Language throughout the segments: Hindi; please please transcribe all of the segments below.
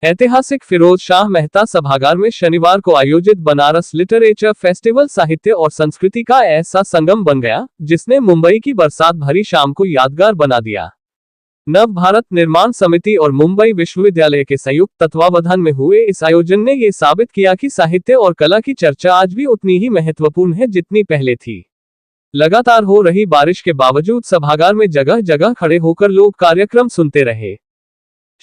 ऐतिहासिक फिरोज शाह मेहता सभागार में शनिवार को आयोजित बनारस लिटरेचर फेस्टिवल साहित्य और संस्कृति का ऐसा संगम बन गया जिसने मुंबई की बरसात भरी शाम को यादगार बना दिया। नव भारत निर्माण समिति और मुंबई विश्वविद्यालय के संयुक्त तत्वावधान में हुए इस आयोजन ने ये साबित किया कि साहित्य और कला की चर्चा आज भी उतनी ही महत्वपूर्ण है जितनी पहले थी। लगातार हो रही बारिश के बावजूद सभागार में जगह जगह खड़े होकर लोग कार्यक्रम सुनते रहे।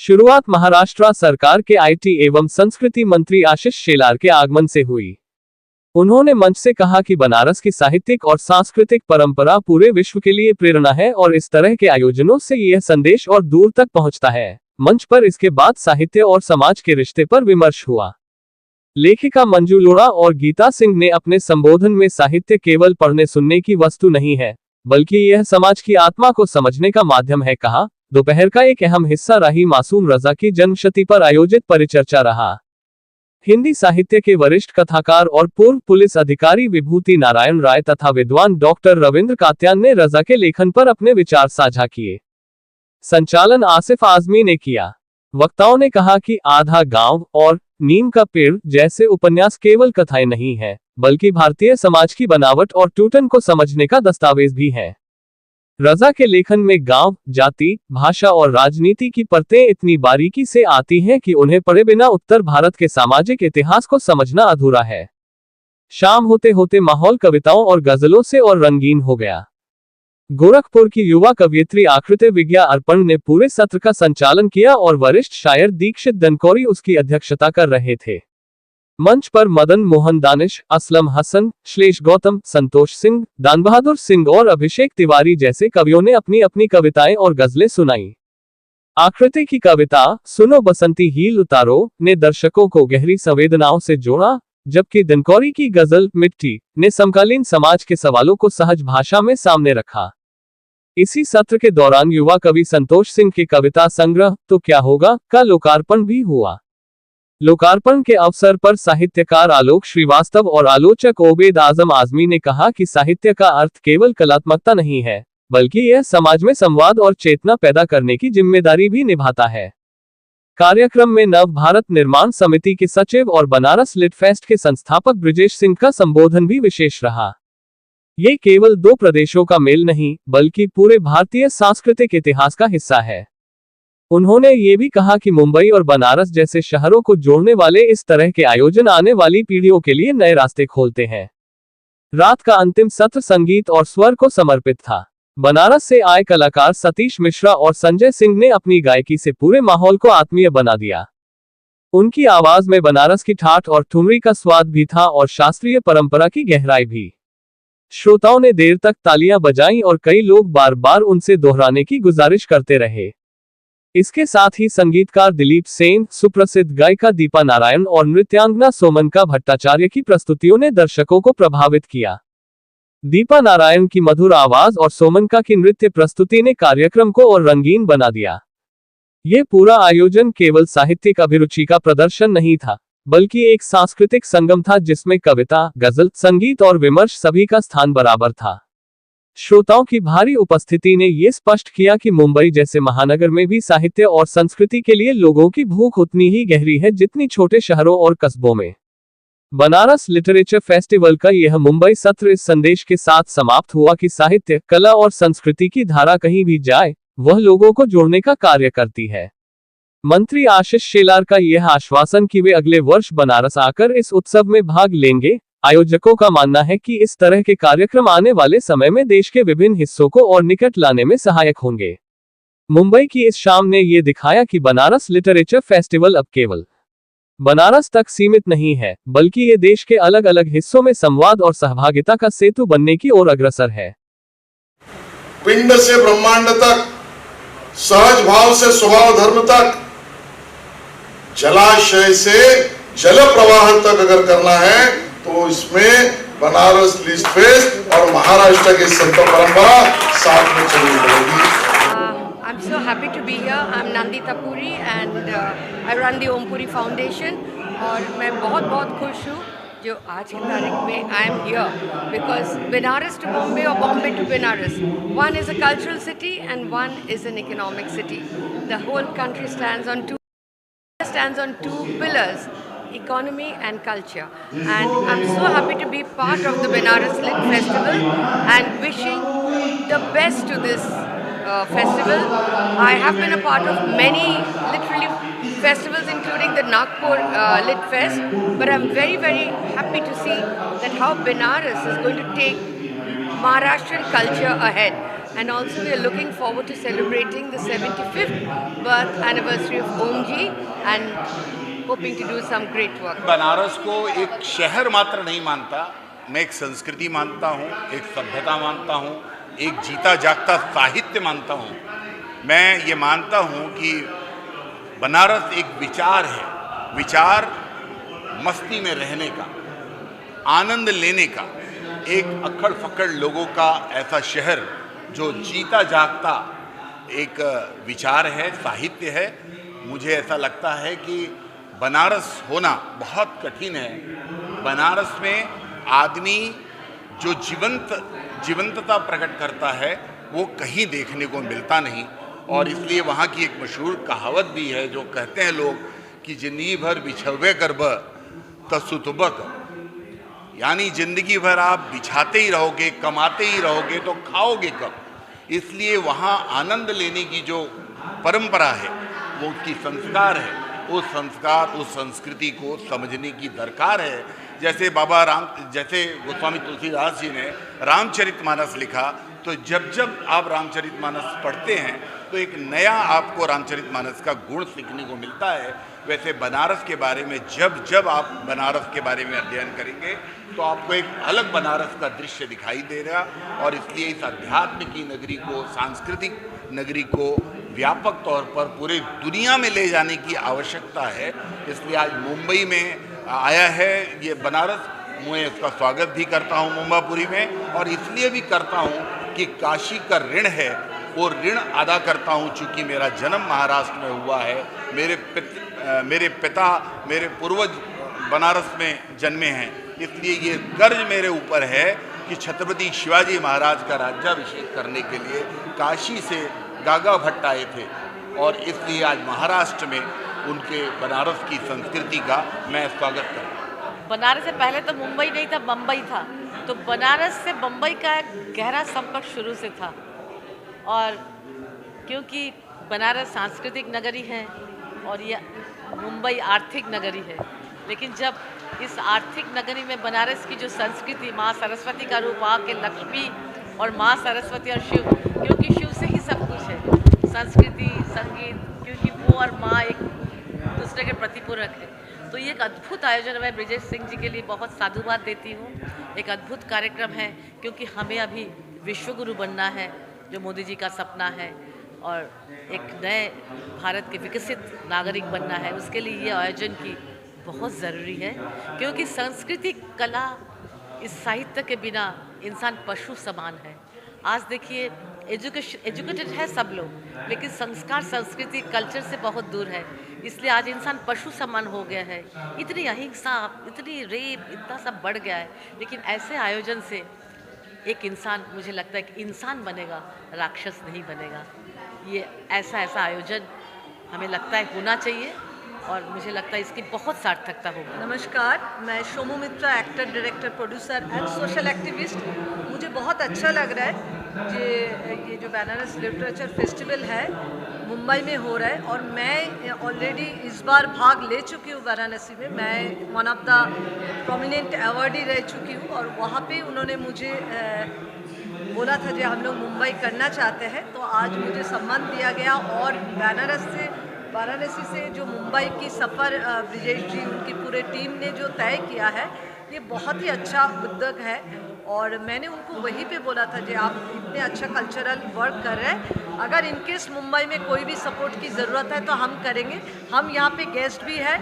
शुरुआत महाराष्ट्र सरकार के आईटी एवं संस्कृति मंत्री आशीष शेलार के आगमन से हुई। उन्होंने मंच से कहा कि बनारस की साहित्यिक और सांस्कृतिक परंपरा पूरे विश्व के लिए प्रेरणा है और इस तरह के आयोजनों से यह संदेश और दूर तक पहुंचता है। मंच पर इसके बाद साहित्य और समाज के रिश्ते पर विमर्श हुआ। लेखिका मंजू लोढ़ा और गीता सिंह ने अपने संबोधन में साहित्य केवल पढ़ने सुनने की वस्तु नहीं है, बल्कि यह समाज की आत्मा को समझने का माध्यम है, कहा। दोपहर का एक अहम हिस्सा रही मासूम रजा की जन्मशती पर आयोजित परिचर्चा रहा। हिंदी साहित्य के वरिष्ठ कथाकार और पूर्व पुलिस अधिकारी विभूति नारायण राय तथा विद्वान डॉक्टर रविंद्र कात्यान ने रजा के लेखन पर अपने विचार साझा किए। संचालन आसिफ आजमी ने किया। वक्ताओं ने कहा कि आधा गांव और नीम का पेड़ जैसे उपन्यास केवल कथाएं नहीं है, बल्कि भारतीय समाज की बनावट और टूटन को समझने का दस्तावेज भी है। रजा के लेखन में गांव, जाति, भाषा और राजनीति की परतें इतनी बारीकी से आती हैं कि उन्हें पढ़े बिना उत्तर भारत के सामाजिक इतिहास को समझना अधूरा है। शाम होते होते माहौल कविताओं और गजलों से और रंगीन हो गया। गोरखपुर की युवा कवयित्री आकृति विज्ञा अर्पण ने पूरे सत्र का संचालन किया और वरिष्ठ शायर दीक्षित दनकौरी उसकी अध्यक्षता कर रहे थे। मंच पर मदन मोहन दानिश, असलम हसन, श्लेष गौतम, संतोष सिंह, दान बहादुर सिंह और अभिषेक तिवारी जैसे कवियों ने अपनी अपनी कविताएं और गजलें सुनाई। आकृति की कविता सुनो बसंती हील उतारो ने दर्शकों को गहरी संवेदनाओं से जोड़ा, जबकि दनकौरी की गजल मिट्टी ने समकालीन समाज के सवालों को सहज भाषा में सामने रखा। इसी सत्र के दौरान युवा कवि संतोष सिंह के कविता संग्रह तो क्या होगा का लोकार्पण भी हुआ। लोकार्पण के अवसर पर साहित्यकार आलोक श्रीवास्तव और आलोचक ओबेद आजम आजमी ने कहा कि साहित्य का अर्थ केवल कलात्मकता नहीं है, बल्कि यह समाज में संवाद और चेतना पैदा करने की जिम्मेदारी भी निभाता है। कार्यक्रम में नव भारत निर्माण समिति के सचिव और बनारस लिट फेस्ट के संस्थापक ब्रिजेश सिंह का संबोधन भी विशेष रहा। ये केवल दो प्रदेशों का मेल नहीं, बल्कि पूरे भारतीय सांस्कृतिक इतिहास का हिस्सा है। उन्होंने ये भी कहा कि मुंबई और बनारस जैसे शहरों को जोड़ने वाले इस तरह के आयोजन आने वाली पीढ़ियों के लिए नए रास्ते खोलते हैं। रात का अंतिम सत्र संगीत और स्वर को समर्पित था। बनारस से आए कलाकार सतीश मिश्रा और संजय सिंह ने अपनी गायकी से पूरे माहौल को आत्मीय बना दिया। उनकी आवाज में बनारस की ठाठ और ठुमरी का स्वाद भी था और शास्त्रीय परंपरा की गहराई भी। श्रोताओं ने देर तक तालियां बजाईं और कई लोग बार बार उनसे दोहराने की गुजारिश करते रहे। इसके साथ ही संगीतकार दिलीप सेन, सुप्रसिद्ध गायिका दीपा नारायण और नृत्यांगना सोमनका भट्टाचार्य की प्रस्तुतियों ने दर्शकों को प्रभावित किया। दीपा नारायण की मधुर आवाज और सोमनका की नृत्य प्रस्तुति ने कार्यक्रम को और रंगीन बना दिया। ये पूरा आयोजन केवल साहित्यिक अभिरुचि का प्रदर्शन नहीं था, बल्कि एक सांस्कृतिक संगम था जिसमें कविता, गजल, संगीत और विमर्श सभी का स्थान बराबर था। श्रोताओं की भारी उपस्थिति ने यह स्पष्ट किया कि मुंबई जैसे महानगर में भी साहित्य और संस्कृति के लिए लोगों की भूख उतनी ही गहरी है जितनी छोटे शहरों और कस्बों में। बनारस लिटरेचर फेस्टिवल का यह मुंबई सत्र इस संदेश के साथ समाप्त हुआ कि साहित्य, कला और संस्कृति की धारा कहीं भी जाए, वह लोगों को जोड़ने का कार्य करती है। मंत्री आशीष शेलार का यह आश्वासन कि वे अगले वर्ष बनारस आकर इस उत्सव में भाग लेंगे। आयोजकों का मानना है कि इस तरह के कार्यक्रम आने वाले समय में देश के विभिन्न हिस्सों को और निकट लाने में सहायक होंगे। मुंबई की इस शाम ने यह दिखाया कि बनारस लिटरेचर फेस्टिवल अब केवल बनारस तक सीमित नहीं है, बल्कि ये देश के अलग अलग हिस्सों में संवाद और सहभागिता का सेतु बनने की ओर अग्रसर है। पिंड से ब्रह्मांड तक, सहज भाव से स्वभाव धर्म तक, जलाशय से जल प्रवाह तक अगर करना है तो इसमें बनारस लिट फेस्ट और महाराष्ट्र की संत परंपरा साथ में चलनी पड़ेगी। I'm so happy to be here. I'm Nandita Puri and I run the Om Puri Foundation और मैं बहुत खुश हूँ जो आज की तारीख में I am here because Banaras to Bombay और Bombay to Banaras, one is a cultural city and one is an economic city. The whole country stands on two pillars, economy and culture. And I'm so happy to be part of the Banaras Lit Festival and wishing the best to this festival. I have been a part of many literally festivals including the Nagpur Lit Fest, but I'm very, very happy to see that how Banaras is going to take Maharashtrian culture ahead. And also we are looking forward to celebrating the 75th birth anniversary of Omji and hoping to do some great work. Banaras को एक शहर मात्र नहीं मानता, मैं एक संस्कृति मानता हूँ, एक सभ्यता मानता हूँ, एक जीता जागता साहित्य मानता हूँ. मैं ये मानता हूँ कि बनारस एक विचार है, विचार मस्ती में रहने का, आनंद लेने का, एक अक्खड़ फक्कड़ लोगों का ऐसा शहर जो जीता जागता एक विचार है, साहित्य है. मुझे ऐसा लगता है कि बनारस होना बहुत कठिन है. बनारस में आदमी जो जीवंतता प्रकट करता है वो कहीं देखने को मिलता नहीं. और इसलिए वहाँ की एक मशहूर कहावत भी है जो कहते हैं लोग कि जिंदगी भर बिछवे करब तसुतबक, यानी जिंदगी भर आप बिछाते ही रहोगे, कमाते ही रहोगे तो खाओगे कब. इसलिए वहाँ आनंद लेने की जो परंपरा है, वो उसकी संस्कार है, उस संस्कार उस संस्कृति को समझने की दरकार है. जैसे जैसे गोस्वामी तुलसीदास जी ने रामचरितमानस लिखा, तो जब जब आप रामचरितमानस पढ़ते हैं तो एक नया आपको रामचरितमानस का गुण सीखने को मिलता है. वैसे बनारस के बारे में जब जब आप बनारस के बारे में अध्ययन करेंगे तो आपको एक अलग बनारस का दृश्य दिखाई देगा. और इसलिए इस अध्यात्म की नगरी को, सांस्कृतिक नगरी को व्यापक तौर पर पूरे दुनिया में ले जाने की आवश्यकता है. इसलिए आज मुंबई में आया है ये बनारस. मैं इसका स्वागत भी करता हूँ मुंबापुरी में, और इसलिए भी करता हूँ कि काशी का ऋण है वो ऋण अदा करता हूँ. चूँकि मेरा जन्म महाराष्ट्र में हुआ है, मेरे पिता मेरे पूर्वज बनारस में जन्मे हैं, इसलिए ये कर्ज मेरे ऊपर है कि छत्रपति शिवाजी महाराज का राज्याभिषेक करने के लिए काशी से गागा भट्ट आए थे, और इसलिए आज महाराष्ट्र में उनके बनारस की संस्कृति का मैं स्वागत करता हूँ. बनारस से पहले तो मुंबई नहीं था, बम्बई था. तो बनारस से बम्बई का एक गहरा संपर्क शुरू से था. और क्योंकि बनारस सांस्कृतिक नगरी है और ये मुंबई आर्थिक नगरी है, लेकिन जब इस आर्थिक नगरी में बनारस की जो संस्कृति, माँ सरस्वती का रूप आके लक्ष्मी और माँ सरस्वती और शिव, क्योंकि शिव से ही सब कुछ है, संस्कृति, संगीत, क्योंकि वो और माँ एक दूसरे के प्रतिपूरक है. तो ये एक अद्भुत आयोजन. मैं ब्रिजेश सिंह जी के लिए बहुत साधुवाद देती हूँ. एक अद्भुत कार्यक्रम है, क्योंकि हमें अभी विश्वगुरु बनना है, जो मोदी जी का सपना है, और एक नए भारत के विकसित नागरिक बनना है. उसके लिए ये आयोजन की बहुत ज़रूरी है, क्योंकि संस्कृति, कला, इस साहित्य के बिना इंसान पशु समान है. आज देखिए एजुकेटेड है सब लोग, लेकिन संस्कार, संस्कृति, कल्चर से बहुत दूर है. इसलिए आज इंसान पशु समान हो गया है. इतनी अहिंसा, इतनी रेप, इतना सब बढ़ गया है. लेकिन ऐसे आयोजन से एक इंसान, मुझे लगता है कि इंसान बनेगा, राक्षस नहीं बनेगा. ये ऐसा आयोजन हमें लगता है होना चाहिए, और मुझे लगता है इसकी बहुत सार्थकता होगी. नमस्कार, मैं Shomu Mitra, actor, director, producer and social activist. मुझे बहुत अच्छा लग रहा है ये जो बनारस लिटरेचर फेस्टिवल है मुंबई में हो रहा है, और मैं ऑलरेडी इस बार भाग ले चुकी हूँ वाराणसी में. मैं one of the prominent awardee रह चुकी हूँ, और वहाँ पे उन्होंने मुझे बोला था जो हम लोग मुंबई करना चाहते हैं, तो आज मुझे सम्मान दिया गया. और वाराणसी से जो मुंबई की सफ़र ब्रिजेश जी, उनकी पूरे टीम ने जो तय किया है, ये बहुत ही अच्छा उद्योग है. और मैंने उनको वहीं पे बोला था कि आप इतने अच्छा कल्चरल वर्क कर रहे हैं, अगर इनकेस मुंबई में कोई भी सपोर्ट की ज़रूरत है तो हम करेंगे. हम यहाँ पे गेस्ट भी है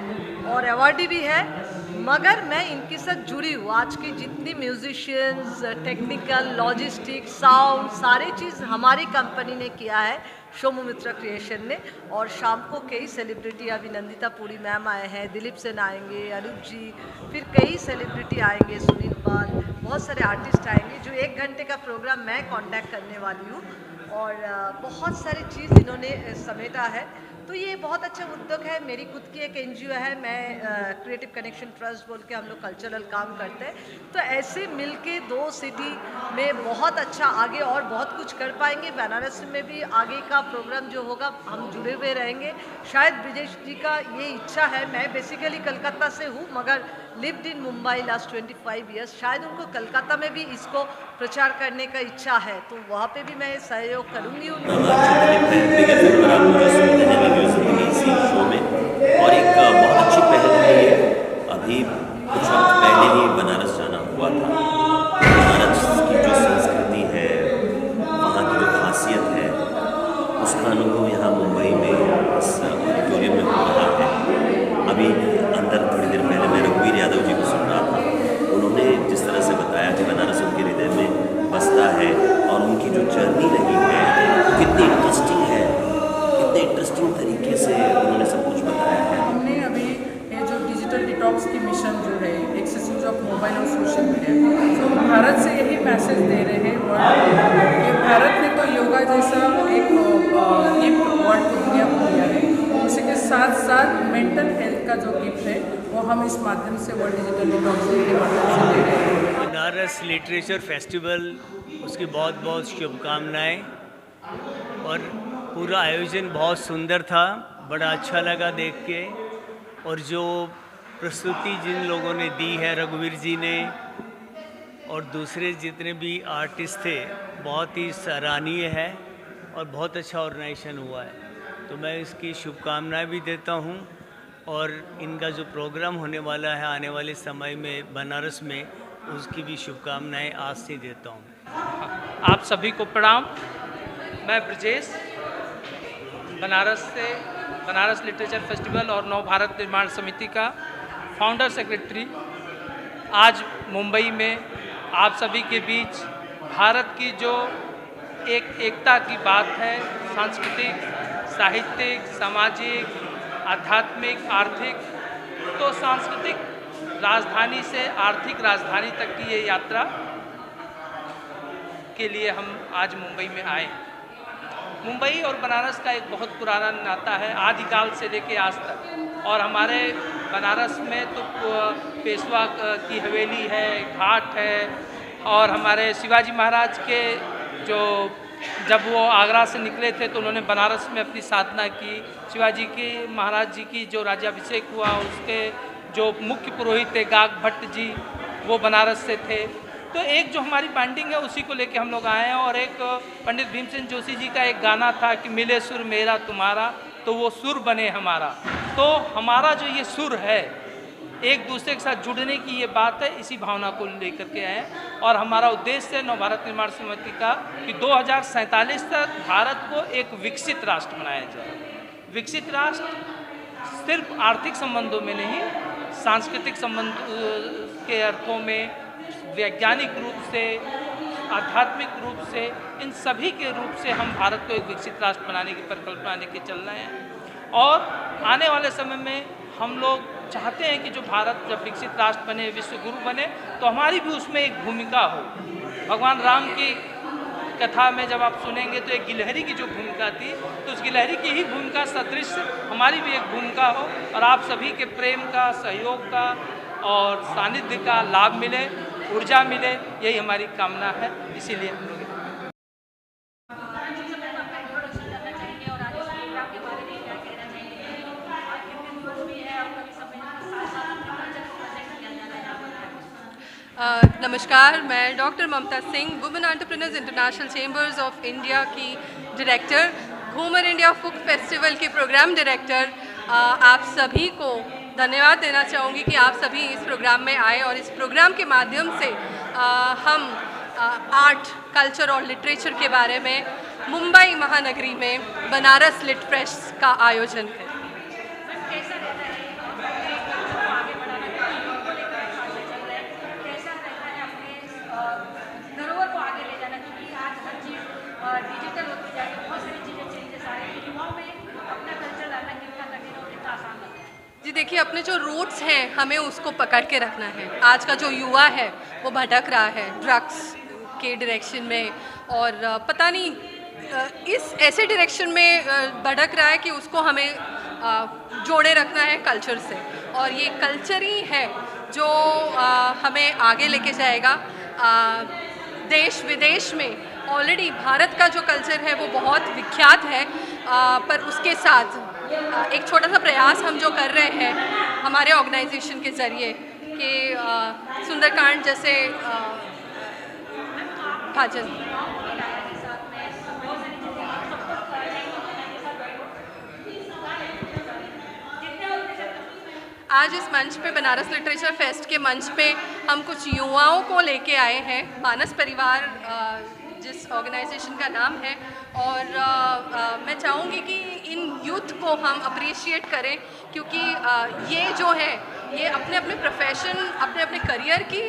और अवार्डी भी है. मगर मैं इनके साथ जुड़ी हूँ। आज की जितनी म्यूजिशियंस, टेक्निकल, लॉजिस्टिक, साउंड, सारी चीज़ हमारी कंपनी ने किया है, शोमू मित्रा क्रिएशन ने। और शाम को कई सेलिब्रिटी, अभी नंदिता पुरी मैम आए हैं, दिलीप सेन आएंगे, अनूप जी, फिर कई सेलिब्रिटी आएंगे, सुनील पाल, बहुत सारे आर्टिस्ट आएंगे। जो 1 घंटे का प्रोग्राम मैं कांटेक्ट करने वाली हूँ और बहुत सारी चीज़ इन्होंने समेटा है। तो ये बहुत अच्छा उद्योग है। मेरी खुद की एक NGO है, मैं क्रिएटिव कनेक्शन ट्रस्ट बोल के हम लोग कल्चरल काम करते हैं। तो ऐसे मिलके 2 सिटी में बहुत अच्छा आगे और बहुत कुछ कर पाएंगे। बनारस में भी आगे का प्रोग्राम जो होगा हम जुड़े हुए रहेंगे। शायद ब्रिजेश जी का ये इच्छा है, मैं बेसिकली कलकत्ता से हूँ मगर lived in Mumbai last 25 years, शायद उनको कलकत्ता में भी इसको प्रचार करने का इच्छा है, तो वहाँ पे भी मैं सहयोग करूँगी उनको। इसी शो में और एक बहुत अच्छी पहल है ये। अभी कुछ वक्त पहले ही बनारस जाना हुआ था। बनारस की जो संस्कृति है, वहाँ की जो खासियत है, उसका अनुभव यहाँ मुंबई में इस ऑडिटोरियम में हो रहा है। अभी अंदर थोड़ी देर पहले मैं रघुवीर यादव जी को सुन रहा था। उन्होंने जिस तरह से बताया कि बनारस उनके हृदय में बसता है और उनकी जो जर्नी रही है वो कितनी इंटरेस्टिंग है, कितने इंटरेस्टिंग तरीके से उन्होंने सब कुछ बताया है। हमने अभी ये जो डिजिटल डिटॉक्स की मिशन जो है, एक्सेस ऑफ मोबाइल और सोशल मीडिया, तो भारत से यही मैसेज दे रहे हैं कि भारत ने तो योगा जैसा एक गिफ्ट वर्ल्ड को, दुनिया को दिया है। उसी के साथ साथ मेंटल हेल्थ का जो गिफ्ट है वो हम इस माध्यम से वर्ल्ड डिजिटल डिटॉक्स के माध्यम से दे रहे हैं। बनारस लिटरेचर फेस्टिवल, उसकी बहुत बहुत शुभकामनाएं। और पूरा आयोजन बहुत सुंदर था, बड़ा अच्छा लगा देख के। और जो प्रस्तुति जिन लोगों ने दी है, रघुवीर जी ने और दूसरे जितने भी आर्टिस्ट थे, बहुत ही सराहनीय है और बहुत अच्छा ऑर्गेनाइजेशन हुआ है। तो मैं इसकी शुभकामनाएं भी देता हूं और इनका जो प्रोग्राम होने वाला है आने वाले समय में बनारस में, उसकी भी शुभकामनाएं आज से देता हूं। आप सभी को प्रणाम। मैं ब्रजेश, बनारस से बनारस लिटरेचर फेस्टिवल और नव भारत निर्माण समिति का फाउंडर सेक्रेटरी, आज मुंबई में आप सभी के बीच भारत की जो एक एकता की बात है, सांस्कृतिक, साहित्यिक, सामाजिक, आध्यात्मिक, आर्थिक, तो सांस्कृतिक राजधानी से आर्थिक राजधानी तक की ये यात्रा के लिए हम आज मुंबई में आए। मुंबई और बनारस का एक बहुत पुराना नाता है, आदिकाल से लेके आज तक। और हमारे बनारस में तो पेशवा की हवेली है, घाट है, और हमारे शिवाजी महाराज के जो जब वो आगरा से निकले थे तो उन्होंने बनारस में अपनी साधना की। शिवाजी के महाराज जी की जो राज्याभिषेक हुआ, उसके जो मुख्य पुरोहित थे गाग भट्ट जी, वो बनारस से थे। तो एक जो हमारी बाइंडिंग है उसी को लेके हम लोग आए हैं। और एक पंडित भीमसेन जोशी जी का एक गाना था कि मिले सुर मेरा तुम्हारा, तो वो सुर बने हमारा। तो हमारा जो ये सुर है, एक दूसरे के साथ जुड़ने की ये बात है, इसी भावना को लेकर के आए हैं। और हमारा उद्देश्य है नव भारत निर्माण समिति का कि 2047 तक भारत को एक विकसित राष्ट्र बनाया जाए। विकसित राष्ट्र सिर्फ आर्थिक संबंधों में नहीं, सांस्कृतिक संबंध के अर्थों में, वैज्ञानिक रूप से, आध्यात्मिक रूप से, इन सभी के रूप से हम भारत को एक विकसित राष्ट्र बनाने की परिकल्पना लेके चल रहे हैं। और आने वाले समय में हम लोग चाहते हैं कि जो भारत जब विकसित राष्ट्र बने, विश्व गुरु बने, तो हमारी भी उसमें एक भूमिका हो। भगवान राम की कथा में जब आप सुनेंगे तो एक गिलहरी की जो भूमिका थी, तो उस गिलहरी की ही भूमिका सदृश हमारी भी एक भूमिका हो और आप सभी के प्रेम का, सहयोग का और सानिध्य का लाभ मिले, ऊर्जा मिले, यही हमारी कामना है। इसीलिए हम लोग नमस्कार, मैं doctor Mamta Singh, women entrepreneurs international chambers of India की director, Ghoomar India folk festival की प्रोग्राम डायरेक्टर। आप सभी को धन्यवाद देना चाहूँगी कि आप सभी इस प्रोग्राम में आए और इस प्रोग्राम के माध्यम से हम आर्ट, कल्चर और लिटरेचर के बारे में मुंबई महानगरी में बनारस लिट फेस्ट का आयोजन करें। देखिए अपने जो रूट्स हैं हमें उसको पकड़ के रखना है। आज का जो युवा है वो भटक रहा है ड्रग्स के डायरेक्शन में, और पता नहीं इस ऐसे डायरेक्शन में भटक रहा है कि उसको हमें जोड़े रखना है कल्चर से, और ये कल्चर ही है जो हमें आगे लेके जाएगा। देश विदेश में ऑलरेडी भारत का जो कल्चर है वो बहुत विख्यात है, पर उसके साथ एक छोटा सा प्रयास हम जो कर रहे हैं हमारे ऑर्गेनाइजेशन के ज़रिए कि सुंदरकांड जैसे भजन आज इस मंच पे बनारस लिटरेचर फेस्ट के मंच पे हम कुछ युवाओं को लेके आए हैं, मानस परिवार जिस ऑर्गेनाइजेशन का नाम है, और मैं चाहूँगी कि इन यूथ को हम अप्रिशिएट करें, क्योंकि ये जो है ये अपने अपने प्रोफेशन अपने अपने करियर की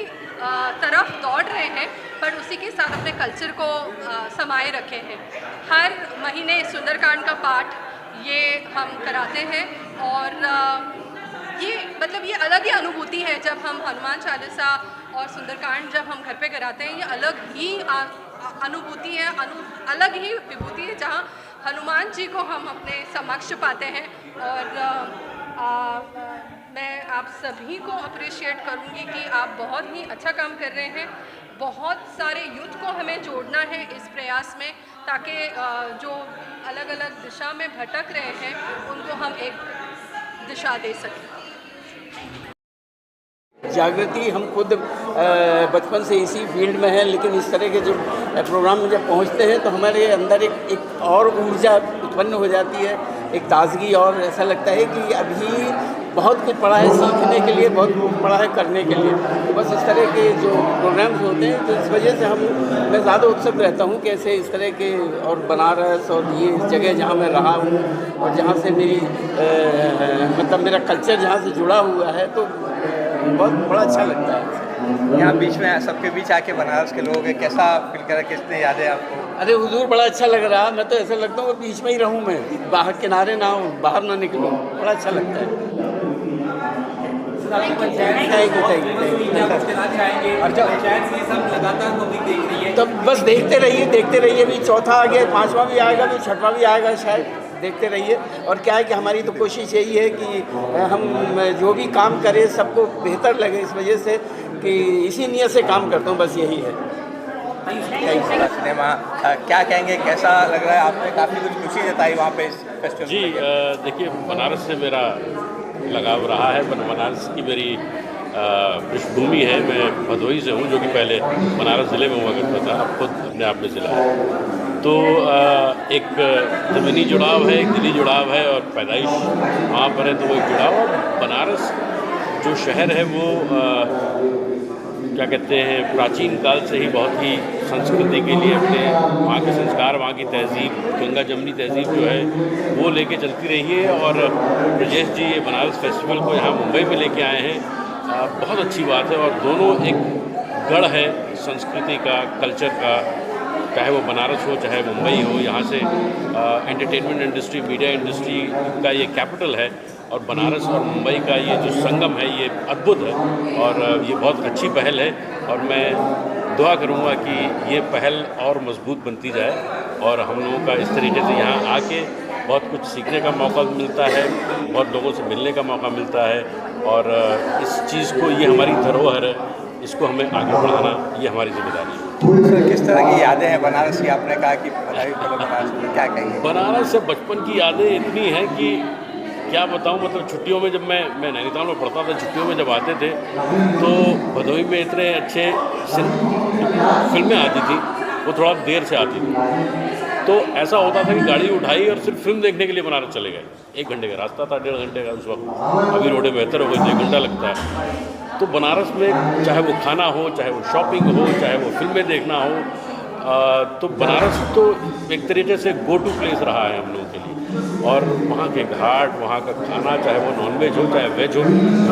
तरफ दौड़ रहे हैं, पर उसी के साथ अपने कल्चर को समाये रखे हैं। हर महीने सुंदरकांड का पाठ ये हम कराते हैं, और ये मतलब ये अलग ही अनुभूति है जब हम हनुमान चालीसा और सुंदरकांड जब हम घर पे कराते हैं, ये अलग ही अनुभूति है, अलग ही विभूति है, जहाँ हनुमान जी को हम अपने समक्ष पाते हैं। और मैं आप सभी को अप्रिशिएट करूँगी कि आप बहुत ही अच्छा काम कर रहे हैं। बहुत सारे यूथ को हमें जोड़ना है इस प्रयास में, ताकि जो अलग अलग दिशा में भटक रहे हैं उनको हम एक दिशा दे सकें। जागृति हम खुद बचपन से इसी फील्ड में हैं, लेकिन इस तरह के जो प्रोग्राम में जब पहुंचते हैं तो हमारे अंदर एक और ऊर्जा उत्पन्न हो जाती है, एक ताजगी, और ऐसा लगता है कि अभी बहुत कुछ पड़ा है सीखने के लिए, बहुत कुछ पड़ा है करने के लिए। तो बस इस तरह के जो प्रोग्राम्स होते हैं, तो इस वजह से मैं ज़्यादा उत्सुक रहता हूँ कि ऐसे इस तरह के, और बनारस और ये जगह जहाँ मैं रहा हूँ और जहाँ से मेरी मतलब मेरा कल्चर जहाँ से जुड़ा हुआ है, तो बहुत बड़ा अच्छा लगता है। यहाँ बीच में सबके बीच आके बनारस के लोग हैं, कैसा फील करा, कितने यादें आपको? अरे हुजूर बड़ा अच्छा लग रहा, मैं तो ऐसा लगता हूँ बीच में ही रहूँ, मैं बाहर किनारे ना हूँ, बाहर ना निकलूँ, बड़ा अच्छा लगता है। तो बस देखते रहिए, अभी चौथा आ गया, पांचवा भी आएगा, अभी छठवां भी आएगा शायद, देखते रहिए। और क्या है कि हमारी तो कोशिश यही है कि हम जो भी काम करें सबको बेहतर लगे, इस वजह से कि इसी नियत से काम करता हूँ, बस यही है। सिनेमा क्या कहेंगे, कैसा लग रहा है? आपने काफ़ी कुछ खुशी जताई वहाँ पे इस फेस्टिवल? जी देखिए, बनारस से मेरा लगाव रहा है, बनारस की मेरी पृष्ठभूमि है। मैं भदोही से हूँ, जो कि पहले बनारस ज़िले में हुआ करता था, अब खुद अपने आप में ज़िला है। तो एक ज़मीनी जुड़ाव है, एक दिली जुड़ाव है, और पैदाइश वहाँ पर है, तो वो एक जुड़ाव। और बनारस जो शहर है वो क्या कहते हैं, प्राचीन काल से ही बहुत ही संस्कृति के लिए अपने वहाँ के संस्कार, वहाँ की तहज़ीब, गंगा जमनी तहज़ीब जो है वो लेके चलती रही है। और ब्रजेश जी ये बनारस फेस्टिवल को यहाँ मुंबई में लेके आए हैं, बहुत अच्छी बात है। और दोनों एक गढ़ है संस्कृति का, कल्चर का, चाहे वो बनारस हो चाहे मुंबई हो। यहाँ से एंटरटेनमेंट इंडस्ट्री, मीडिया इंडस्ट्री का ये कैपिटल है, और बनारस और मुंबई का ये जो संगम है ये अद्भुत है, और ये बहुत अच्छी पहल है। और मैं दुआ करूँगा कि ये पहल और मजबूत बनती जाए, और हम लोगों का इस तरीके से यहाँ आके बहुत कुछ सीखने का मौका मिलता है, बहुत लोगों से मिलने का मौका मिलता है, और इस चीज़ को, ये हमारी धरोहर है, इसको हमें आगे बढ़ाना ये हमारी जिम्मेदारी है। सर, किस तरह की यादें हैं बनारस की? आपने कहा कि बनारस में क्या कहेंगे? बनारस से बचपन की यादें इतनी हैं कि क्या बताऊं। मतलब छुट्टियों में जब मैं नैनीताल में पढ़ता था, छुट्टियों में जब आते थे तो भदोही में इतने अच्छे फिल्में आती थी, वो थोड़ा देर से आती थी। तो ऐसा होता था कि गाड़ी उठाई और सिर्फ फिल्म देखने के लिए बनारस चले गए। 1 घंटे का रास्ता था, 1.5 घंटे का उस वक्त। अभी रोडें बेहतर हो गई, 1 घंटा लगता है। तो बनारस में चाहे वो खाना हो, चाहे वो शॉपिंग हो, चाहे वो फिल्में देखना हो, तो बनारस तो एक तरीके से गो टू प्लेस रहा है हम लोगों के लिए। और वहाँ के घाट, वहाँ का खाना, चाहे वो नॉनवेज हो चाहे वेज हो,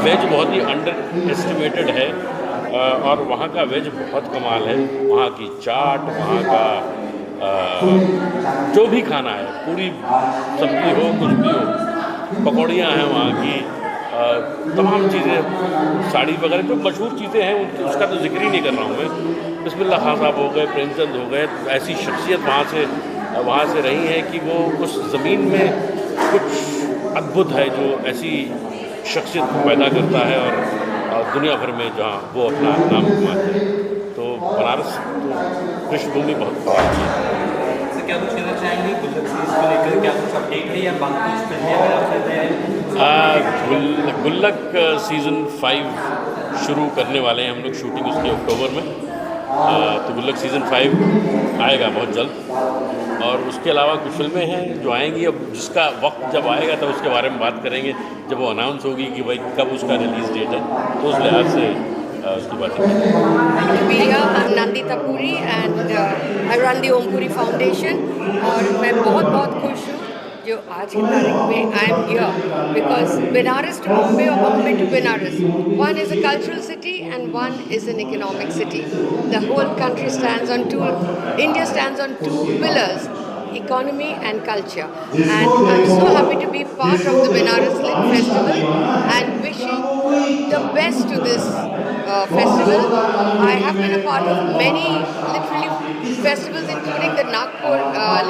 वेज बहुत ही अंडर एस्टिमेटेड है, और वहाँ का वेज बहुत कमाल है। वहाँ की चाट, वहाँ का जो भी खाना है, पूरी सब्जी हो, कुछ भी हो, पकौड़ियाँ हैं वहाँ की, तमाम चीज़ें, साड़ी वगैरह जो मशहूर चीज़ें हैं उसका तो जिक्र ही नहीं कर रहा हूँ मैं। बिस्मिल्लाह खान साहब हो गए, प्रेमचंद हो गए, ऐसी शख्सियत वहाँ से रही हैं कि वो उस ज़मीन में कुछ अद्भुत है जो ऐसी शख्सियत को पैदा करता है और दुनिया भर में जहाँ वो अपना नाम कमाते हैं। तो बनारस तो पृष्ठभूमि बहुत ख़ास है। क्या कुछ कहना चाहेंगे गुल्लक सीरीज को लेकर, क्या कुछ अपडेट है या बाकी कुछ फिल्में अगर आपसे तैयारी? गुल्लक सीज़न 5 शुरू करने वाले हैं हम लोग, शूटिंग उसकी अक्टूबर में। तो गुल्लक सीज़न 5 आएगा बहुत जल्द। और उसके अलावा कुछ फिल्में हैं जो आएंगी, अब जिसका वक्त जब आएगा तब उसके बारे में बात करेंगे, जब वो अनाउंस होगी कि भाई कब उसका रिलीज़ डेट है, तो उस लिहाज से उसकी बात I'm Nandita Puri and I run the Om Puri foundation. और मैं बहुत खुश हूँ जो आज की तारीख में I am here because Banaras to Bombay और Bombay to Banaras, one is a cultural city and one is an economic city. The whole country stands on India stands on two pillars, economy and culture. And I'm so happy to be part of the Benares Lit Festival and wishing the best to this festival. I have been a part of many literally festivals including the Nagpur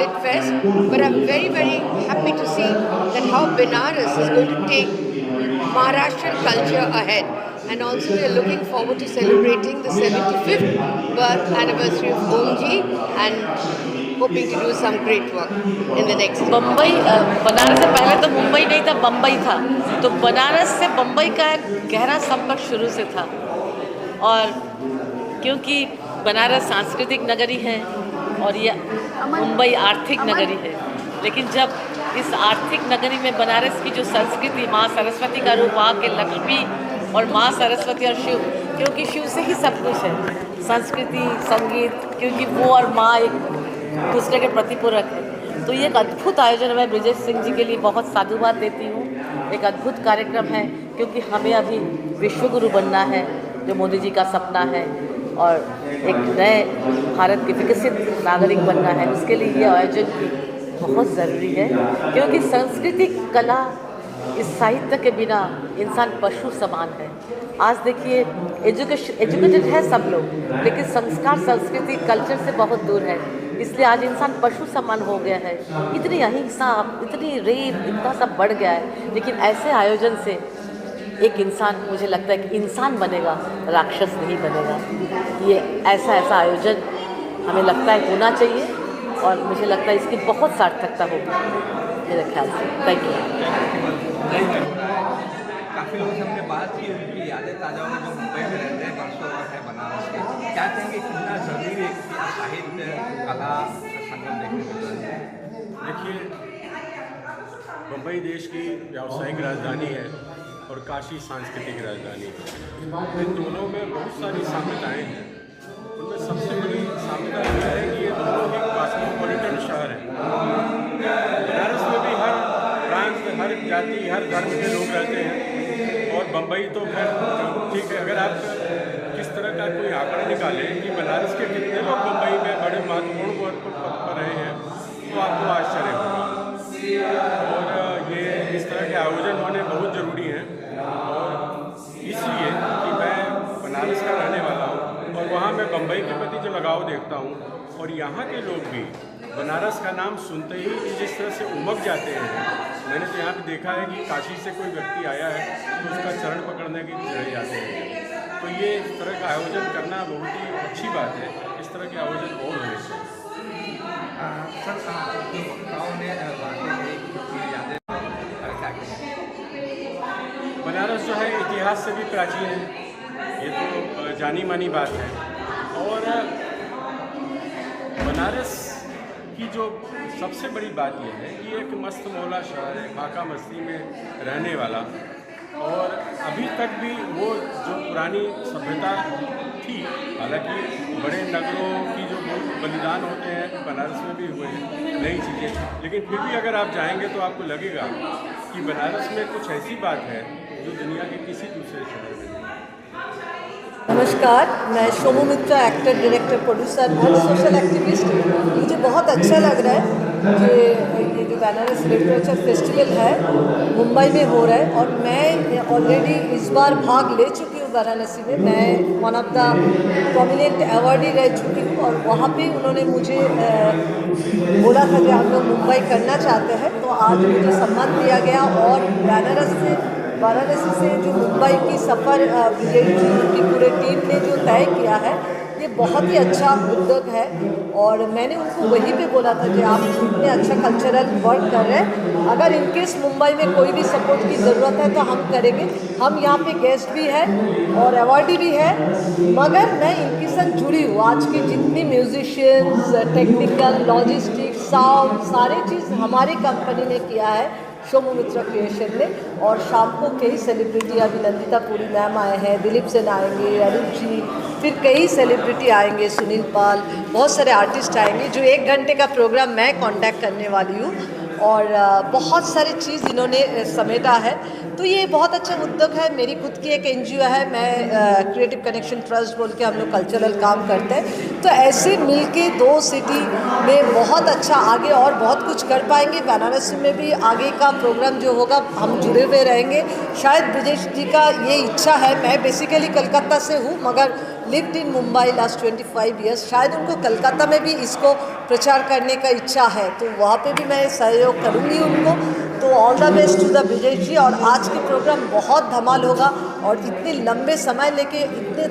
Lit Fest, but I'm very happy to see that how Benares is going to take Maharashtrian culture ahead. And also we are looking forward to celebrating the 75th birth anniversary of Omji and hoping to do some great work in the next year. Bombay Banaras से पहले तो मुंबई नहीं था, बम्बई था। तो बनारस से बम्बई का एक गहरा संपर्क शुरू से था। और क्योंकि बनारस सांस्कृतिक नगरी है और ये मुंबई आर्थिक नगरी है, लेकिन जब इस आर्थिक नगरी में बनारस की जो संस्कृति, माँ सरस्वती का रूप, वहाँ के लक्ष्मी और माँ सरस्वती और शिव, क्योंकि शिव से ही सब कुछ है, संस्कृति, संगीत, क्योंकि वो और माँ एक दूसरे के प्रतिपूरक है। तो ये एक अद्भुत आयोजन है। मैं ब्रिजेश सिंह जी के लिए बहुत साधुवाद देती हूँ। एक अद्भुत कार्यक्रम है, क्योंकि हमें अभी विश्वगुरु बनना है, जो मोदी जी का सपना है, और एक नए भारत के विकसित नागरिक बनना है। उसके लिए ये आयोजन बहुत ज़रूरी है, क्योंकि संस्कृति, कला, इस साहित्य के बिना इंसान पशु समान है। आज देखिए एजुकेटेड है सब लोग, लेकिन संस्कार, संस्कृति, कल्चर से बहुत दूर है। इसलिए आज इंसान पशु समान हो गया है। इतनी अहिंसा, इतनी रेप, इतना सब बढ़ गया है। लेकिन ऐसे आयोजन से एक इंसान, मुझे लगता है कि इंसान बनेगा, राक्षस नहीं बनेगा। ये ऐसा आयोजन हमें लगता है होना चाहिए, और मुझे लगता है इसकी बहुत सार्थकता होगी मेरे ख्याल से। Thank you. काफ़ी लोगों से हमने बात की, उनकी यादें ताज़ा हो, जो मुंबई में रहते हैं, बरसों है बनारस के, क्या कहेंगे कितना ज़रूरी है कि साहित्य, कला का संगम देखने को मिला है? देखिए, मुंबई देश की व्यावसायिक राजधानी है और काशी सांस्कृतिक राजधानी है। इन दोनों में बहुत सारी साम्यताएँ हैं। उनमें सबसे बड़ी साम्यता यह है कि ये दोनों ही कॉस्मोपॉलिटन शहर हैं। बनारस में भी हर प्रांत, हर जाति, हर धर्म के लोग रहते हैं, और बम्बई तो फिर ठीक है। अगर आप किस तरह का कोई आंकड़ा निकालें कि बनारस के कितने लोग मुंबई में बड़े महत्वपूर्ण पद पर रहे हैं, तो आपको आश्चर्य होगा। और ये इस तरह के आयोजन होने बहुत ज़रूरी हैं, और इसलिए कि मैं बनारस का रहने वाला हूँ और वहाँ मैं बम्बई के प्रति जो लगाव देखता हूँ, और यहाँ के लोग भी बनारस का नाम सुनते ही जिस तरह से उमग जाते हैं। मैंने तो यहाँ पे देखा है कि काशी से कोई व्यक्ति आया है तो उसका चरण पकड़ने के लिए चले जाते हैं। तो ये इस तरह का आयोजन करना बहुत ही अच्छी बात है। इस तरह के आयोजन और होने चाहिए। बनारस जो है इतिहास से भी प्राचीन है, ये तो जानी मानी बात है। और बनारस की जो सबसे बड़ी बात यह है कि एक मस्त मौला शहर है, फाका मस्ती में रहने वाला, और अभी तक भी वो जो पुरानी सभ्यता थी, हालांकि बड़े नगरों की जो बलिदान होते हैं बनारस में भी हुए हैं, नई चीज़ें, लेकिन फिर भी अगर आप जाएंगे तो आपको लगेगा कि बनारस में कुछ ऐसी बात है जो दुनिया के किसी दूसरे शहर में नहीं। नमस्कार, मैं Shomu Mitra, actor, director, producer और सोशल एक्टिविस्ट। मुझे बहुत अच्छा लग रहा है ये जो बनारस लिटरेचर फेस्टिवल है मुंबई में हो रहा है और मैं ऑलरेडी इस बार भाग ले चुकी हूँ वाराणसी में। मैं one of the prominent awardee रह चुकी हूँ और वहाँ पे उन्होंने मुझे बोला था कि हम लोग मुंबई करना चाहते हैं, तो आज मुझे सम्मान दिया गया। और वाराणसी से जो मुंबई की सफ़र विजय जी की पूरे टीम ने जो तय किया है, ये बहुत ही अच्छा उद्योग है। और मैंने उनको वहीं पे बोला था कि आप इतने अच्छा कल्चरल वर्क कर रहे हैं, अगर इनकेस मुंबई में कोई भी सपोर्ट की ज़रूरत है तो हम करेंगे। हम यहाँ पे गेस्ट भी है और अवार्डी भी है, मगर मैं इनके साथ जुड़ी हूँ। आज की जितनी म्यूजिशियंस, टेक्निकल, लॉजिस्टिक्स, साउंड, सारी चीज़ हमारी कंपनी ने किया है, शोमू मित्रा क्रिएशन ने। और शाम को कई सेलिब्रिटी, अभी नंदिता पुरी मैम आए हैं, दिलीप सेन आएंगे, अरुण जी, फिर कई सेलिब्रिटी आएंगे, सुनील पाल, बहुत सारे आर्टिस्ट आएंगे, जो 1 घंटे का प्रोग्राम मैं कांटेक्ट करने वाली हूँ। और बहुत सारी चीज़ इन्होंने समेटा है, तो ये बहुत अच्छा उद्योग है। मेरी खुद की एक NGO है, मैं क्रिएटिव कनेक्शन ट्रस्ट बोल के हम लोग कल्चरल काम करते हैं। तो ऐसे मिलके 2 सिटी में बहुत अच्छा आगे और बहुत कुछ कर पाएंगे। बनारस में भी आगे का प्रोग्राम जो होगा हम जुड़े हुए रहेंगे। शायद ब्रिजेश जी का ये इच्छा है, मैं बेसिकली कलकत्ता से हूँ मगर lived in Mumbai last 25 years, शायद उनको कलकत्ता में भी इसको प्रचार करने का इच्छा है, तो वहाँ पे भी मैं सहयोग करूँगी उनको। तो all the best to the Vijay ji. और आज की प्रोग्राम बहुत धमाल होगा और इतने लंबे समय लेके इतने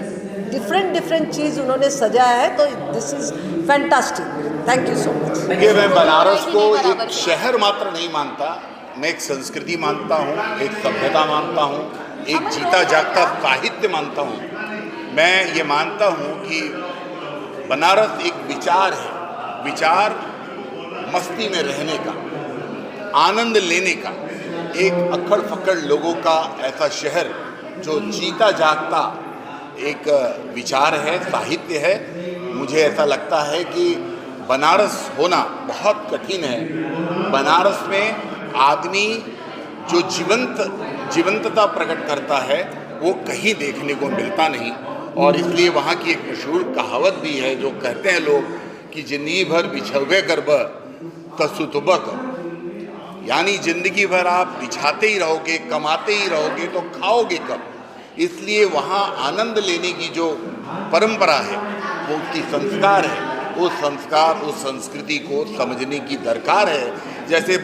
डिफरेंट चीज़ उन्होंने सजाया है, तो this is fantastic. Thank you so much. देखिए, मैं बनारस को एक शहर मात्र नहीं मानता, मैं एक संस्कृति मानता हूँ, एक सभ्यता मानता हूँ, एक जीता जागता साहित्य मानता हूँ। मैं ये मानता हूँ कि बनारस एक विचार है, विचार मस्ती में रहने का, आनंद लेने का, एक अक्खड़ फक्कड़ लोगों का ऐसा शहर जो जीता जागता एक विचार है, साहित्य है। मुझे ऐसा लगता है कि बनारस होना बहुत कठिन है। बनारस में आदमी जो जीवंतता प्रकट करता है वो कहीं देखने को मिलता नहीं। और इसलिए वहाँ की एक मशहूर कहावत भी है जो कहते हैं लोग कि जिंदगी भर बिछवे करब तसुतबक, यानी जिंदगी भर आप बिछाते ही रहोगे, कमाते ही रहोगे तो खाओगे कब। इसलिए वहाँ आनंद लेने की जो परंपरा है, वो उसकी संस्कार है, वो संस्कार, उस संस्कृति को समझने की दरकार है। जैसे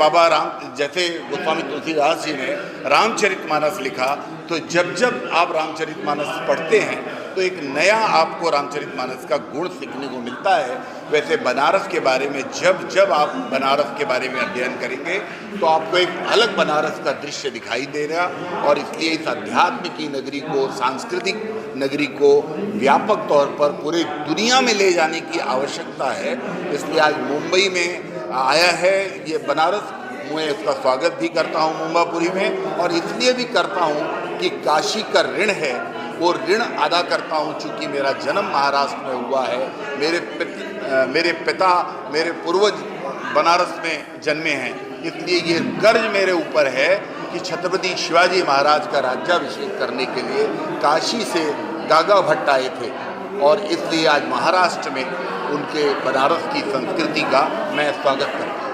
जैसे गोस्वामी तुलसीदास जी ने रामचरितमानस लिखा, तो जब आप रामचरितमानस पढ़ते हैं तो एक नया आपको रामचरितमानस का गुण सीखने को मिलता है। वैसे बनारस के बारे में जब आप बनारस के बारे में अध्ययन करेंगे तो आपको एक अलग बनारस का दृश्य दिखाई देगा। और इसलिए इस अध्यात्म की नगरी को, सांस्कृतिक नगरी को व्यापक तौर पर पूरे दुनिया में ले जाने की आवश्यकता है। इसलिए आज मुंबई में आया है ये बनारस, मैं इसका स्वागत भी करता हूँ मुंबापुरी में, और इसलिए भी करता हूँ कि काशी का ऋण है वो ऋण अदा करता हूँ। चूँकि मेरा जन्म महाराष्ट्र में हुआ है, मेरे पिता मेरे पूर्वज बनारस में जन्मे हैं, इसलिए ये गर्ज मेरे ऊपर है कि छत्रपति शिवाजी महाराज का राज्याभिषेक करने के लिए काशी से गागा भट्ट आए थे, और इसलिए आज महाराष्ट्र में उनके बनारस की संस्कृति का मैं स्वागत करता हूँ।